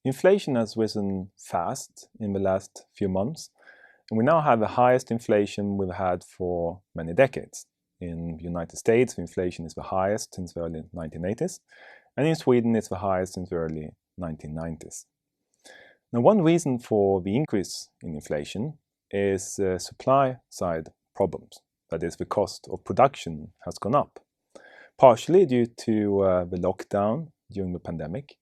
Inflation has risen fast in the last few months, and we now have the highest inflation we've had for many decades. In the United States, the inflation is the highest since the early 1980s, and in Sweden it's the highest since the early 1990s. Now, one reason for the increase in inflation is supply side problems. That is, the cost of production has gone up, partially due to the lockdown during the pandemic.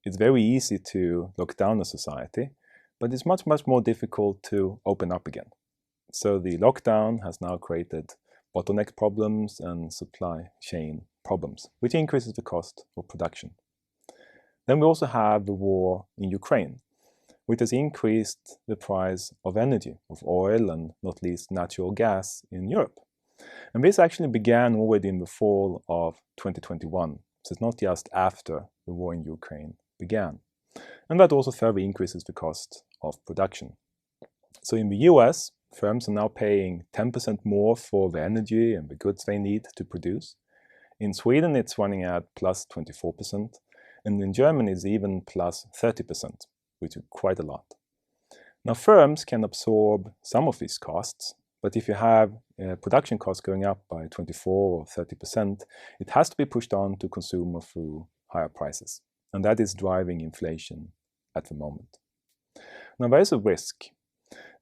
It's very easy to lock down a society, but it's much more difficult to open up again. So the lockdown has now created bottleneck problems and supply chain problems, which increases the cost of production. Then we also have the war in Ukraine, which has increased the price of energy, of oil and not least natural gas in Europe. And this actually began already in the fall of 2021, so it's not just after the war in Ukraine began. And that also further increases the cost of production. So in the US, firms are now paying 10% more for the energy and the goods they need to produce. In Sweden, it's running at plus 24%, and in Germany, it's even plus 30%, which is quite a lot. Now, firms can absorb some of these costs, but if you have production costs going up by 24 or 30%, it has to be pushed on to consumer through higher prices. And that is driving inflation at the moment. Now, there is a risk.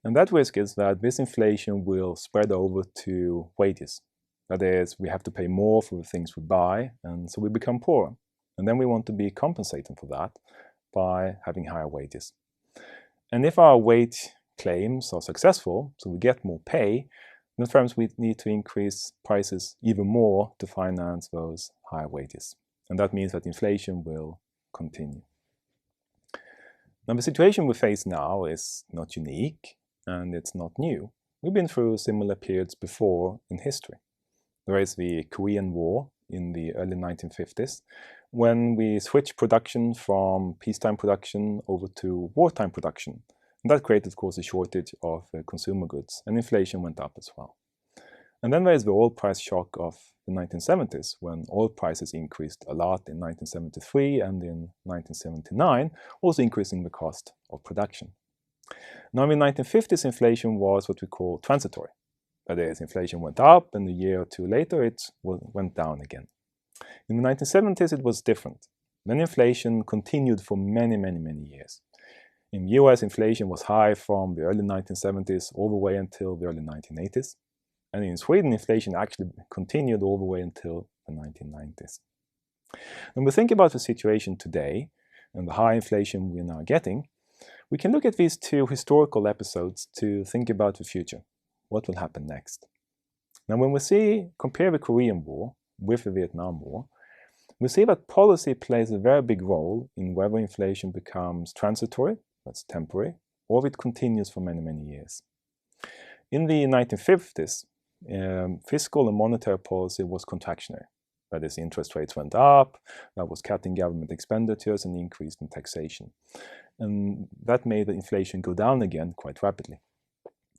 And that risk is that this inflation will spread over to wages. That is, we have to pay more for the things we buy, and so we become poorer. And then we want to be compensated for that by having higher wages. And if our wage claims are successful, so we get more pay, then firms will need to increase prices even more to finance those higher wages. And that means that inflation will continue. Now, the situation we face now is not unique and it's not new. We've been through similar periods before in history. There is the Korean War in the early 1950s, when we switched production from peacetime production over to wartime production. And that created, of course, a shortage of consumer goods, and inflation went up as well. And then there is the oil price shock of the 1970s, when oil prices increased a lot in 1973 and in 1979, also increasing the cost of production. Now, in the 1950s, inflation was what we call transitory. That is, inflation went up, and a year or two later, it went down again. In the 1970s, it was different. Then inflation continued for many years. In the US, inflation was high from the early 1970s all the way until the early 1980s. And in Sweden, inflation actually continued all the way until the 1990s. When we think about the situation today and the high inflation we're now getting, we can look at these two historical episodes to think about the future. What will happen next? Now, when we compare the Korean War with the Vietnam War, we see that policy plays a very big role in whether inflation becomes transitory, that's temporary, or it continues for many years. In the 1950s, fiscal and monetary policy was contractionary. That is, interest rates went up, that was cutting government expenditures and increased in taxation. And that made the inflation go down again quite rapidly.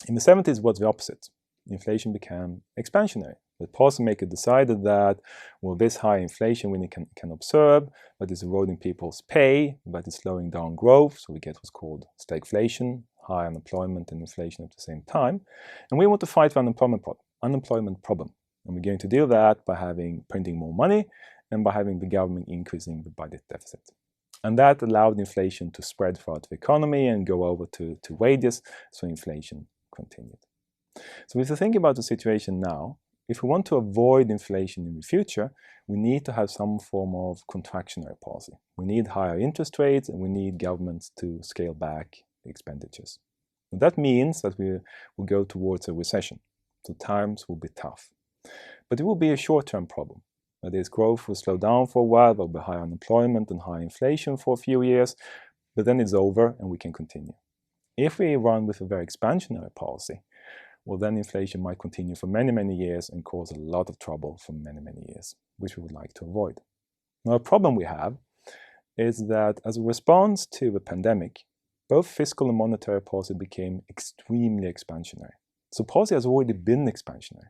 In the 70s, it was the opposite. Inflation became expansionary. The policymaker decided that, well, this high inflation we can observe, but it's eroding people's pay, but it's slowing down growth, so we get what's called stagflation, high unemployment and inflation at the same time. And we want to fight the unemployment problem. And we're going to do that by printing more money and by having the government increasing the budget deficit. And that allowed inflation to spread throughout the economy and go over to wages, so inflation continued. So if you think about the situation now, if we want to avoid inflation in the future, we need to have some form of contractionary policy. We need higher interest rates and we need governments to scale back expenditures. And that means that we will go towards a recession. So times will be tough. But it will be a short-term problem. That is, growth will slow down for a while, there will be high unemployment and high inflation for a few years, but then it's over and we can continue. If we run with a very expansionary policy, well, then inflation might continue for many years and cause a lot of trouble for many years, which we would like to avoid. Now, a problem we have is that as a response to the pandemic, both fiscal and monetary policy became extremely expansionary. So policy has already been expansionary.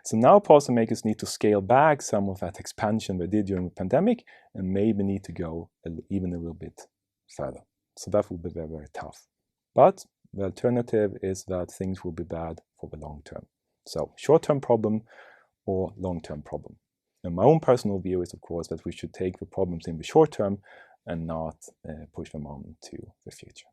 So now policymakers need to scale back some of that expansion they did during the pandemic and maybe need to go even a little bit further. So that will be very, very tough. But the alternative is that things will be bad for the long term. So short-term problem or long-term problem. And my own personal view is, of course, that we should take the problems in the short term and not push them on to the future.